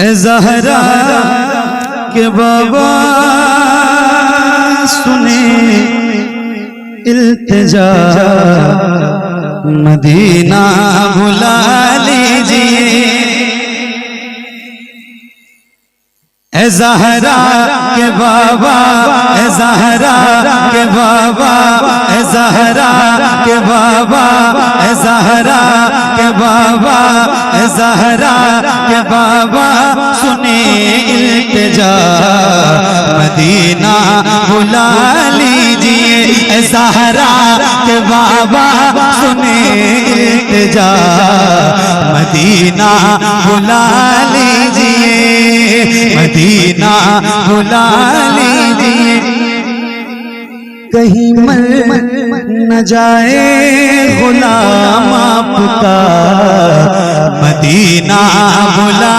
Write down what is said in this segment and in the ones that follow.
ज़हरा के बाबा सुने इल्तिजा, मदीना बुला लीजिए। ज़हरा के बाबा, ज़हरा के बाबा, ज़हरा के बाबा, ज़हरा के बाबा, ज़हरा के बाबा सुने इल्तिजा, मदीना बुला लीजिए। ज़हरा के बाबा सुने इल्तिजा, मदीना बुला लीजिए, मदीना बुला लीजिए। कहीं मर न जाए गुलाम आपका, मदीना बुला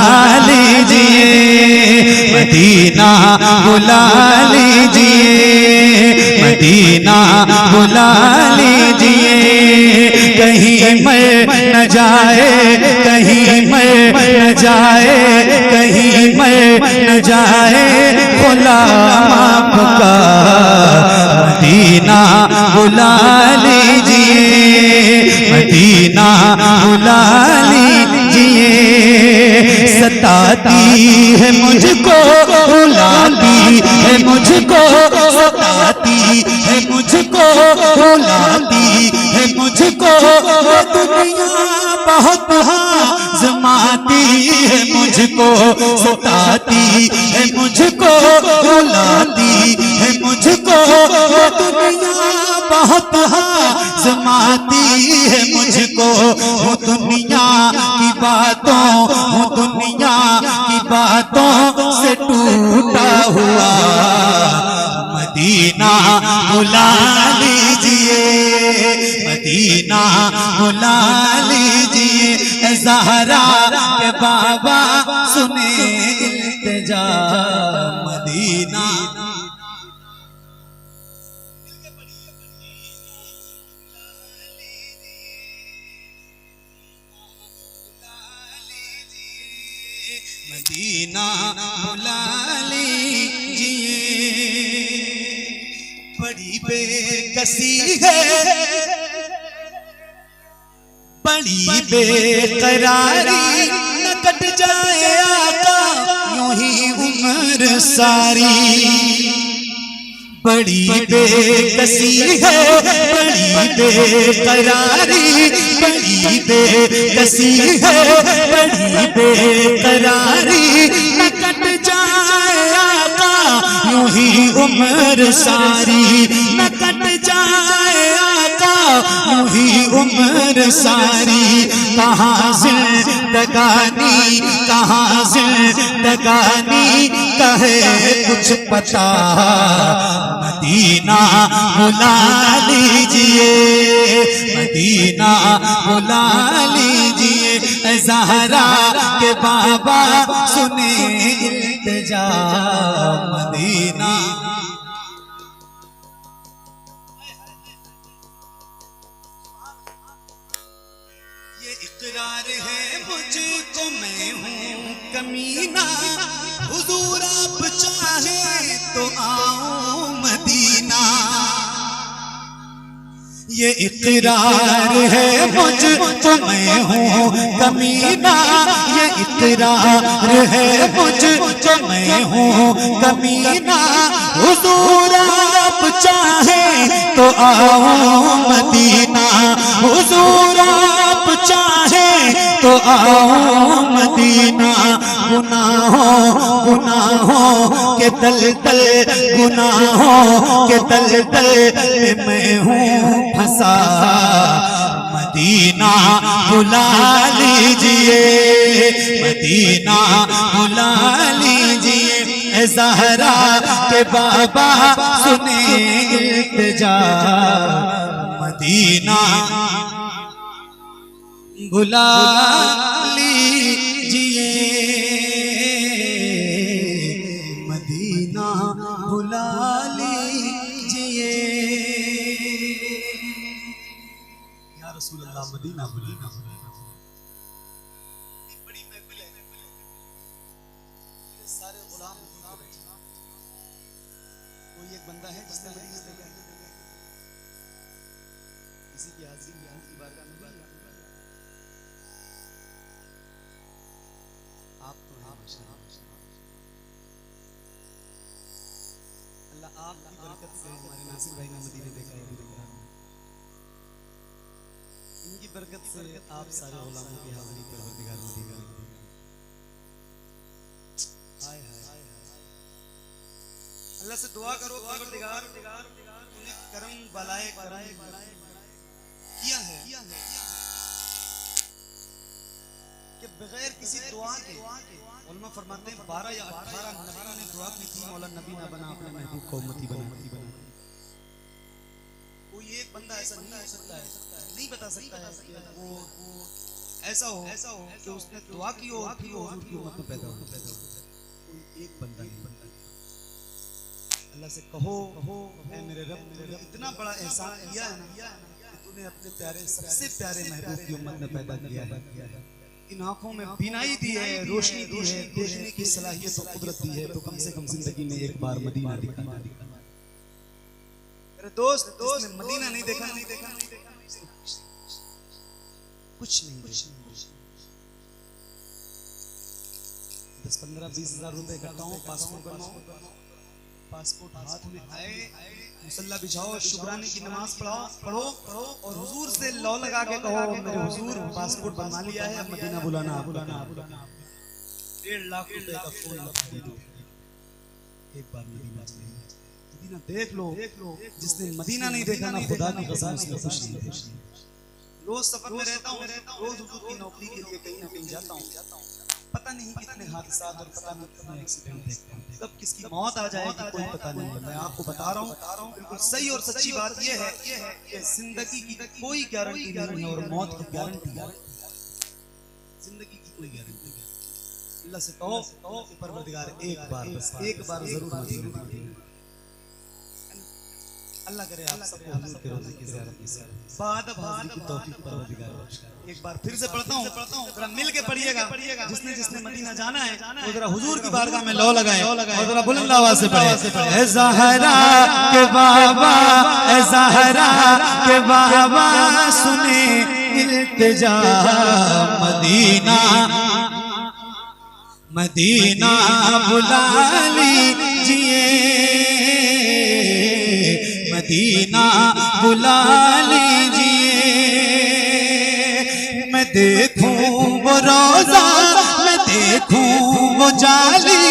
लीजिए, मदीना बुला लीजिए, मदीना बुला लीजिए। कहीं मर न जाए, कहीं मर न जाए, कहीं मर न जाए गुलाम आपका, मदीना बुला लीजिए, मदीना बुला लीजिए। सताती है मुझको, रुलाती है मुझको, सताती है मुझको, रुलाती है मुझको। दुनिया बहुत आज़माती है मुझको, सताती है मुझको, रुलाती है मुझको। दुनिया बहुत आज़माती है मुझको। वो दुनिया की बातों, वो दुनिया की बातों से टूटा हुआ, मदीना बुला लीजिए, मदीना बुला लीजिए। ज़हरा के बाबा सुने इल्तिजा, मदीना। मदीना बुला लीजिए। बड़ी बेकसी है, बड़ी बेकरारी, न कट जाए आका यूं ही उम्र सारी। बड़ी बेकसी है, बड़ी बेकरारी, बड़ी बेकसी है, बड़ी बेकरारी, न कट जाए आका यूं ही उम्र सारी, न कट जाए आका यूं ही उम्र सारी। कहाँ जिंदगानी, कहाँ जिंदगानी कहे कुछ पता, मदीना बुला लीजिए, मदीना बुला लीजिए। ज़हरा के बाबा सुने इल्तिजा, मदीना। ये इकरार है मुझको, मैं हूँ कमीना, हुजूर आप चाहे तो आओ मदीना। ये इकरार है मुझको, मैं हूँ कमीना, ये इकरार है मुझको, मैं हूँ कमीना। हुजूर आप चाहे तो आओ मदीना, हुजूर आप चाहे तो आओ मदीना। गुनाहों गुनाहों के दलदल, गुनाहों के दलदल में मैं हूँ फंसा, मदीना बुला लीजिए, मदीना बुला लीजिए। ज़हरा के बाबा सुने इल्तिजा, मदीना बुला लीजिए, मदीना बुला लीजिए। या रसूल अल्लाह मदीना बुला। कोई एक बंदा है जिसने मदीना देखा है? किसी की हाजिरी में की बारगाह में आप तो हैं माशाअल्लाह। अल्लाह आपकी बरकत से हमारे नासिर भाई ने मदीना देखा है। इनकी बरकत से आप सारे गुलामों की हाजिरी परवरदिगार मदीना। हाय हाय अल्लाह से दुआ करो परवरदिगार उन्हें करम बलाए किया है कि बगैर किसी दुआ के उलमा फरमाते हैं 12 या 18 नबियों ने दुआ की थी मौला नबी ना बना अपने महबूब को उम्मती बना। कोई एक बंदा ऐसा नहीं हो सकता है, नहीं बता सकता है कि वो ऐसा हो कि उसने दुआ की हो और फिर हुजूर की उम्मत में पैदा हो। कोई एक बंदा नहीं। अल्लाह से कहो ऐ मेरे रब तूने इतना बड़ा एहसान किया है ना कि तूने अपने प्यारे सबसे प्यारे महबूब की उम्मत में पैदा किया है। इन आंखों में बीनाई दी है, रोशनी दी है, देखने की सलाहियत और कुदरत दी है, तो कम से कम जिंदगी में एक बार मदीना दिखा। मेरे दोस्त ने मदीना नहीं देखा कुछ नहीं। 10-15-20 हजार रुपए इकट्ठाओ, पासपोर्ट बनवाओ, पासपोर्ट हाथ में आए, मुसल्ला बिछाओ, शुक्राने की नमाज पढ़ो और हुजूर से लौ लगा के कहो मेरे हुजूर पासपोर्ट बनवा लिया है, अब मदीना बुलाना। 1.5 लाख रुपए का फोन दे दो, एक बार मदीना देख लो। जिसने मदीना नहीं देखा ना खुदा की कसम उसने कुछ नहीं देखा। रोज सफर में रहता हूँ, रोज हुजूर की नौकरी के लिए कहीं ना कहीं जाता हूँ, पता नहीं कितने हादसात और पता नहीं कितने एक्सीडेंट देखता हूँ, कब किसकी मौत आ जाएगी कोई पता नहीं है। मैं आपको बता रहा हूँ बिल्कुल सही और सच्ची बात यह है कि जिंदगी की कोई गारंटी नहीं है और मौत की गारंटी है। जिंदगी की कोई गारंटी नहीं। अल्लाह से कहो परवरदिगार एक बार जरूर अल्लाह करे आप सबको हुजूर के रोज़े की ज़ियारत हाज़िरी की तौफीक परवरदिगार। एक बार फिर से पढ़ता हूँ, जरा मिल के पढ़िएगा। जिसने मदीना जाना है वो जरा हुजूर की बारगाह में लौ लगाए और जरा बुलंद आवाज से पढ़े। ए ज़हरा के बाबा, ए ज़हरा के बाबा सुने इल्तिजा, मदीना बुला लीजिए, मदीना बुला लीजिए। मैं देखूं वो रोज़ा, मैं देखूं वो जाली,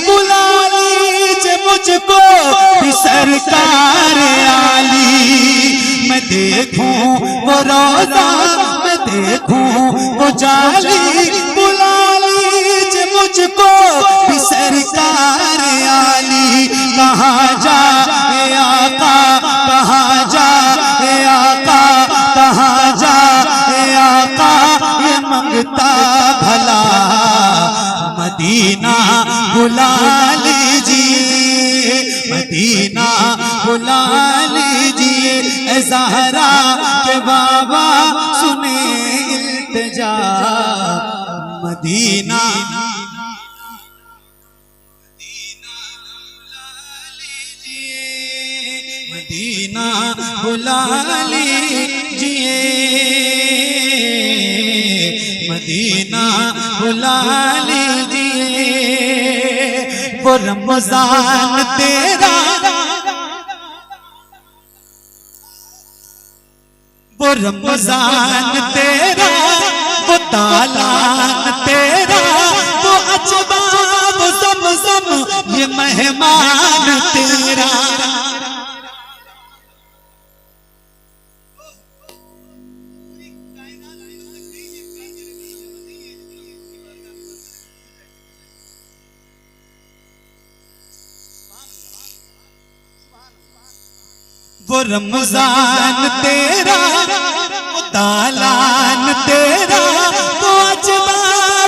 बुला लीजिए मुझको भी सरकार आली। मैं देखूं वो रोज़ा, मैं देखूं वो जाली, बुला लीजिए मुझको भी सरकार आली। कहाँ जाए आका, कहाँ जाए आका, कहाँ जाए आका, ये मंगता भला मदीना बुला लीजिए, मदीना बुला लीजिए। ए ज़हरा के बाबा सुने इल्तिजा, मदीना मदीना बुला लीजिए, मदीना बुला लीजिए। वो रमज़ान तेरा, वो रमज़ान तेरा, वो तालान तेरा, वो अजबा वो ज़मज़म ये मेहमान तेरा। वो रमज़ान तेरा, वो तालान तेरा, वो अजबा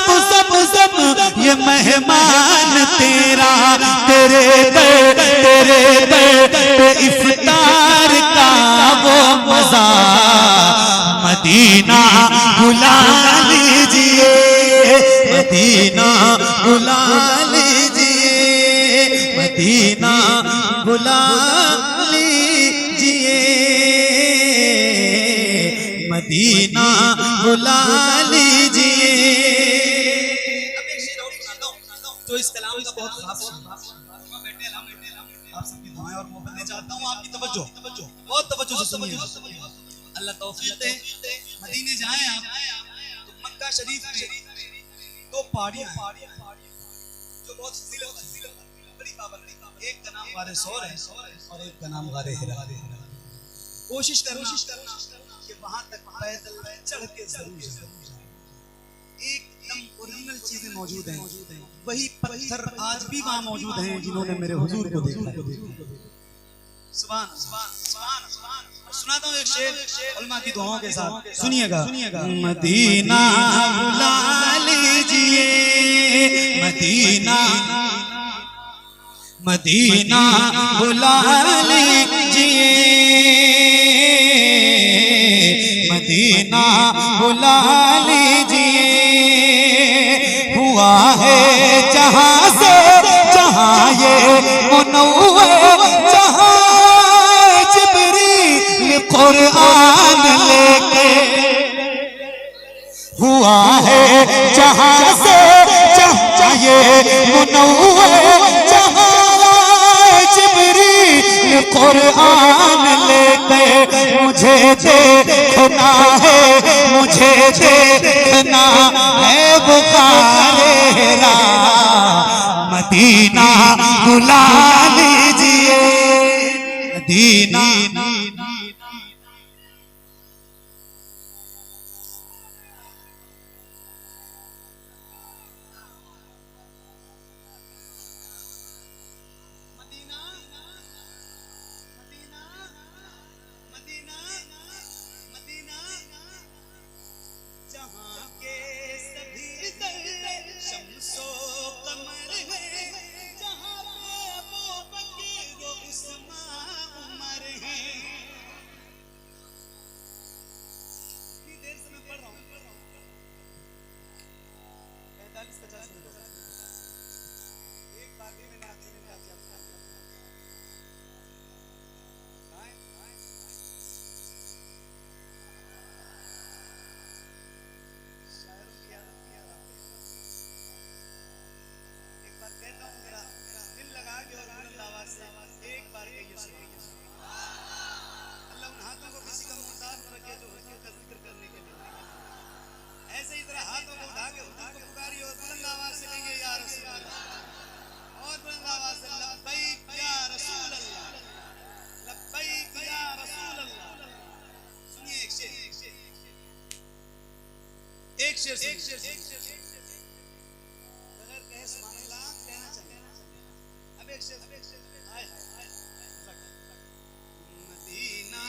वो ज़मज़म ये मेहमान तेरा। तेरे दर पे इफ्तार का वो मज़ा, मदीना बुला लीजिए, मदीना बुला लीजिए, मदीना बुला लीजिए, मदीना बुला लीजिए। तो इस कलाम का बहुत खास आप सबकी दुआएं और मोहब्बतें चाहता हूँ, आपकी तवज्जो बहुत तवज्जो से सुनिए। अल्लाह तौफीक दे, मदीने जाएं आप तो मक्का शरीफ में दो पहाड़ियां जो बहुत बड़ी पाबंदी, एक का नाम गारे सौर है और एक का नाम गारे हिरा। कोशिश करना कि वहां तक पैदल चढ़ के जरूर एकदम ओरिजिनल चीजें मौजूद हैं, वही पत्थर आज भी वहां मौजूद हैं जिन्होंने मेरे हुजूर को देखा। सुभान सुभान सुनाता हूँ एक शेर उलमा की दुआओं के साथ, सुनिएगा। मदीना बुला लीजिए, मदीना मदीना बुला लीजिए, मदीना बुला लीजिए। हुआ है जहां से जहां ये मुनव्वर, जहां जिब्रील कुरान लेके, हुआ है जहां से जहां ये मुनव्वर, जहां जिब्रील कुरान लेके। मुझे देखना है, मुझे देखना है बुखारेरा, मदीना बुला लीजिए, मदीना। एक शेर बगैर कहे सुभान अल्लाह कहना चाहिए। अब एक शेर मदीना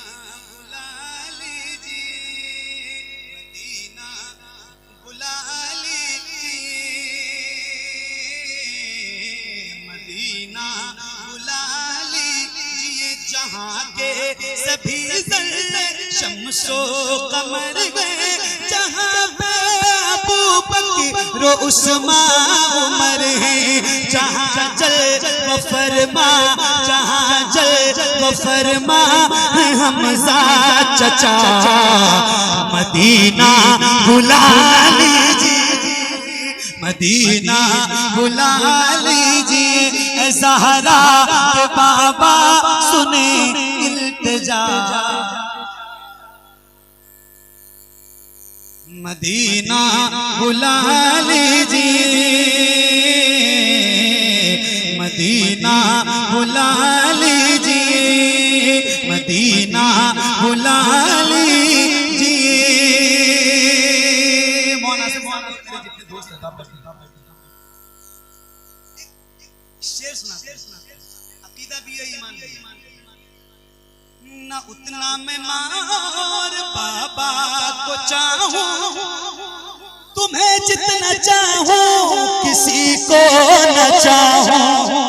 बुला लीजिए, मदीना बुला लीजिए, मदीना बुला लीजिए। जहां के सभी ज़र्रे शम्सो कमर गए, जहां रो उस्मान उमर है, जहां जल वो फरमा, जहां जल वो फरमा हमजा चचा, मदीना बुला लीजिए, मदीना बुला लीजिए। ज़हरा के बाबा सुने इल्तिजा, मदीना बुला लीजिए, मदीना बुला लीजिए, मदीना बुला लीजिए। मौना से मेरे जितने दोस्त हैं शेर सुना, अकीदा भी है, ईमान भी है। ना उतना मैं मार बाबा को चाहूं, तुम्हें जितना चाहूं किसी को न चाहूं,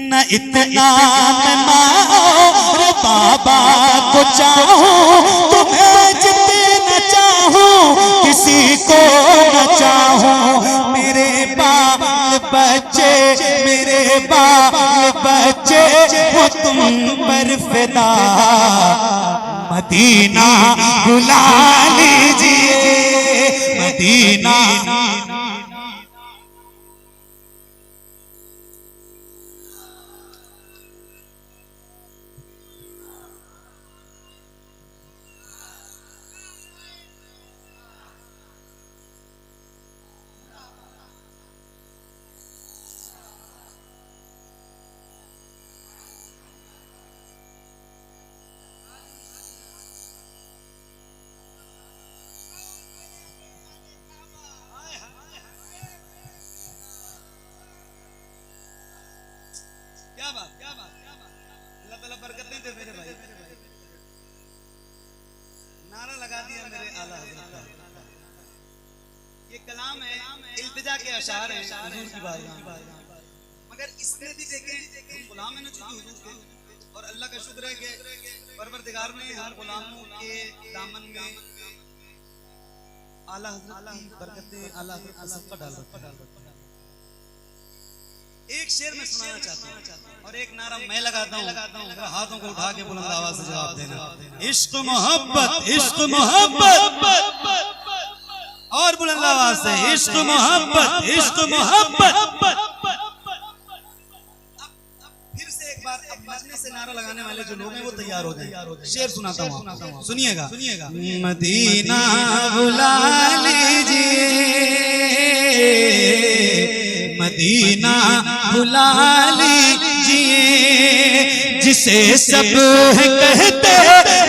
न इतना मैं मार बाबा को चाहूं, तुम्हें जितना चाहूं किसी को न चाहूं। मेरे बाल हो तुम पर फिदा, मदीना बुला लीजिए मदीना। क्या बात, क्या बात, क्या बात। अल्लाह ताला बरकतें दे मेरे भाई। नारा लगा दिया मेरे आला हज़रत का। ये कलाम है, इल्तिजा के अशार हैं हुजूर की बारगाह। मगर इसमें भी देखें हम गुलाम हैं ना चूंकि हुजूर के, और अल्लाह का शुक्र है कि परवरदिगार ने हर गुलामों के दामन में आला हज़रत की बरकतें, आला हज़रत का सदका डाल रखा। एक शेर में सुनाना चाहता हूँ और एक नारा मैं लगाता हूँ, हाथों को उठा के बुलंद आवाज से जवाब देना। इश्क मोहब्बत, इश्क मोहब्बत, और बुलंद आवाज से इश्क मोहब्बत, इश्क मोहब्बत। फिर से एक बार अब मजमे से नारा लगाने वाले जो लोग हैं वो तैयार हो जाएं। शेर सुनाता हूँ, सुनिएगा। मदीना बुला लीजिए मदीना बुला लीजिए, जिसे सब कहते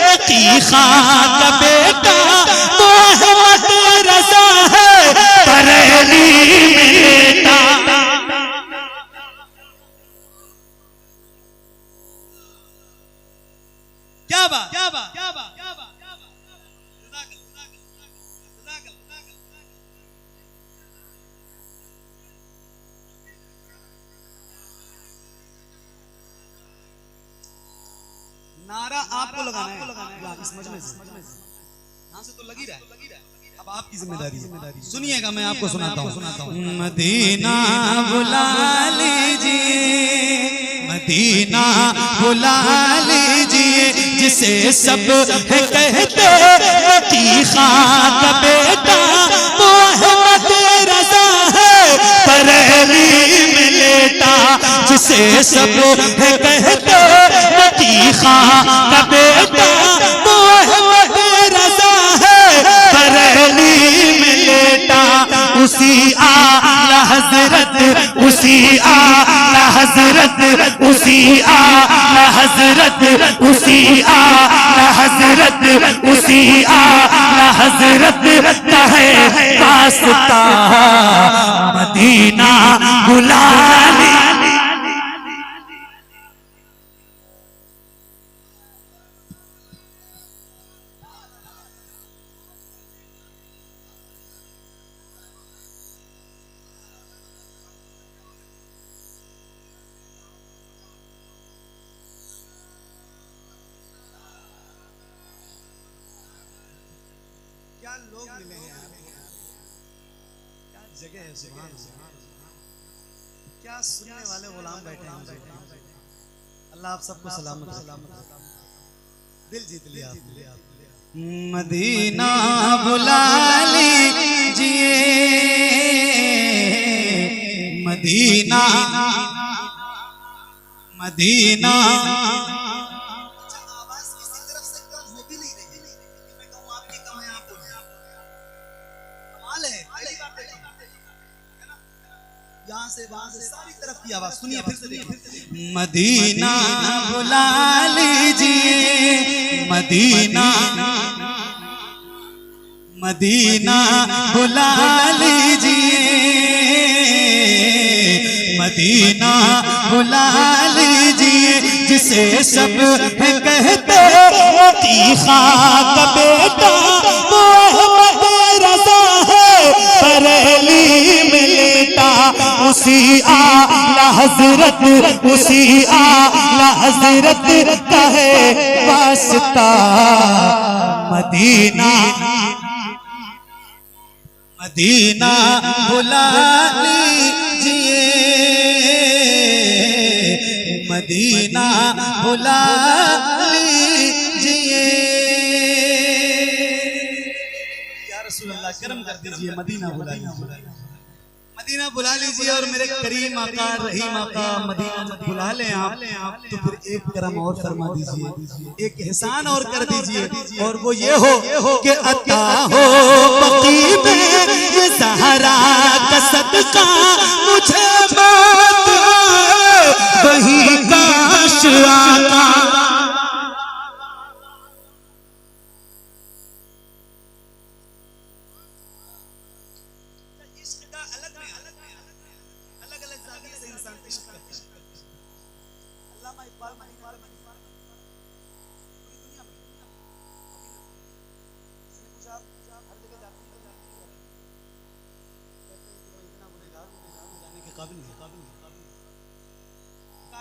अकीक़ा का बेटा मोहम्मद रज़ा है बरेली में लेटा। क्या बात, क्या बात, क्या बात, क्या बात। नारा आपको लगाना है इस मजमे से, यहाँ से तो लगी रहा है, अब आपकी जिम्मेदारी है। सुनिएगा, मैं आपको सुनाता हूँ। मदीना बुला लीजिए मदीना बुला लीजिए, जिसे सब कहते अकीक़ा का बेटा मोहम्मद रज़ा है बरेली में लेटा, जिसे सब कहते अकीक़ा का बेटा मोहम्मद रज़ा है बरेली में लेटा। उसी आला हज़रत, उसी आला हज़रत, उसी आला हज़रत, उसी आला हज़रत, उसी आला हज़रत का है वास्ता, मदीना बुला लीजिए। क्या लोग मिले हैं यार, क्या जगह है, सुभान अल्लाह। क्या सुनने वाले गुलाम बैठे हैं। अल्लाह आप सबको सलामत रखे, दिल जीत लिया आपने। मदीना बुला लीजिए मदीना मदीना। यहाँ से वहाँ से सारी तरफ की आवाज सुनिए, फिर से देखिए। मदीना बुला लीजिए मदीना मदीना बुला लीजिए मदीना बुला लीजिए, जिसे सब कहते अकीक़ा का बेटा मोहम्मद रज़ा है बरेली में लेटा। उसी आला हज़रत, उसी आला हज़रत का है वास्ता, मदीना मदीना बुला लीजिए मदीना बुला लीजिए। या रसूल अल्लाह करम कर दीजिए, मदीना बुला लीजिए, मदीना बुला लीजिए। और मेरे करीम आका रहीम आका मदीना जब बुला लें आप तो फिर एक करम और फरमा दीजिए, एक एहसान और कर दीजिए, और वो ये हो कि अता हो बकी में ये ज़हरा का सदका मुझे मौत वही काश आका।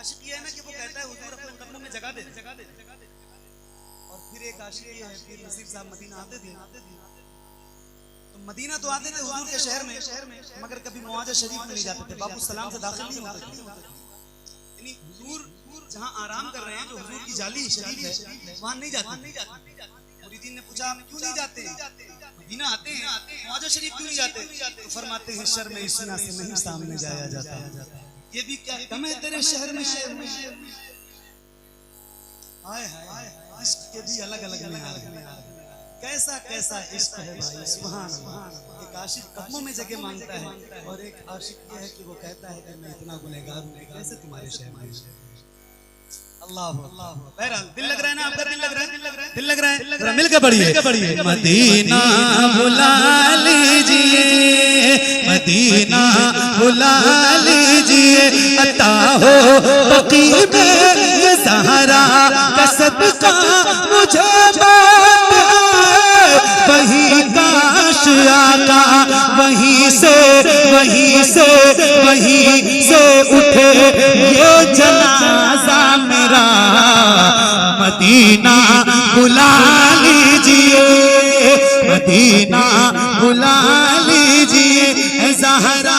आशिक ये है ना कि वो कहता है हुजूर अपने कदमों में जगह दे, और फिर एक आशिक ये है कि नसीब साहब मदीना आते थे, तो मदीना तो आते थे हुजूर के शहर में, मगर कभी मुआजा शरीफ में नहीं जाते थे, बाबू सलाम से दाखिल नहीं होते थे। यानी हुजूर जहाँ आराम कर रहे हैं, जो हुजूर की जाली शरीफ है, वहाँ नहीं जाते। मुरीदीन ने पूछा आप क्यों नहीं जाते, मदीना आते हैं, मुआजा शरीफ क्यों नहीं जाते? तो फरमाते हैं शर्म इस्ना से नहीं सामने जाया जाता, ये भी क्या कम है तेरे शहर में आए हाय इश्क के भी अलग अलग कैसा कैसा इश्क है भाई, सुभान अल्लाह। एक आशिक कदमों में जगह मांगता है, और एक आशिक ये है कि वो कहता है कि मैं इतना गुनहगार हूं, कैसे तुम्हारे शहर में। अल्लाह अल्लाह, बहरहाल दिल लग रहा है ना आपका, दिल लग रहा है, दिल लग रहा है, जरा मिलकर बढ़िए। मदीना बुला लीजिए, मदीना बुला लीजिए। अता हो बकी में ये ज़हरा का सदका मुझे मौत वही काश आका। वहीं से उठे ये जनाजा मेरा, मदीना बुला लीजिए, मदीना बुला लीजिए। ज़हरा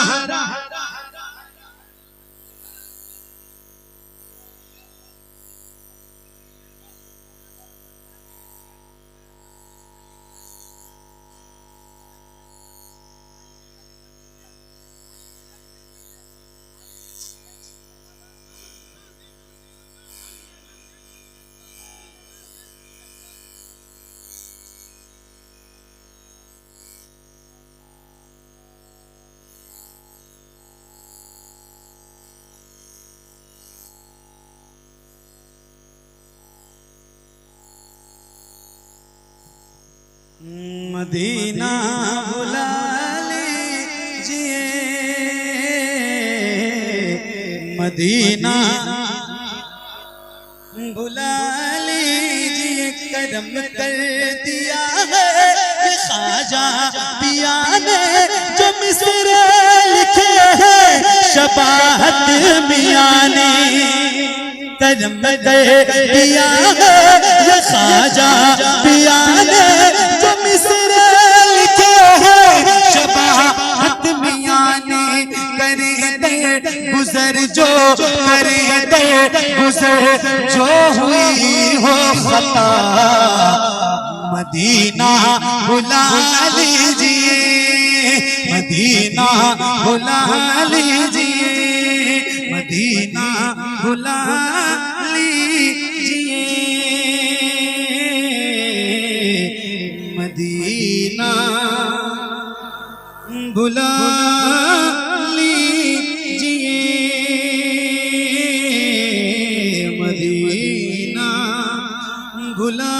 मदीना बुला लीजिए, मदीना बुला लीजिए। करम कर दिया है ये ख्वाजा पिया ने, जो मिसरे लिखे हैं शबाहत मियां ने। करम कर दिया है ये ख्वाजा पिया ने, जो मिसरे लिखे हैं शबाहत मियां ने। करे दे गुजर जो, करे दे गुजर जो हुई हो खता, मदीना बुला लीजिए, मदीना बुला लीजिए, मदीना बुला लीजिए, मदीना बुला लीजिए, मदीना बुला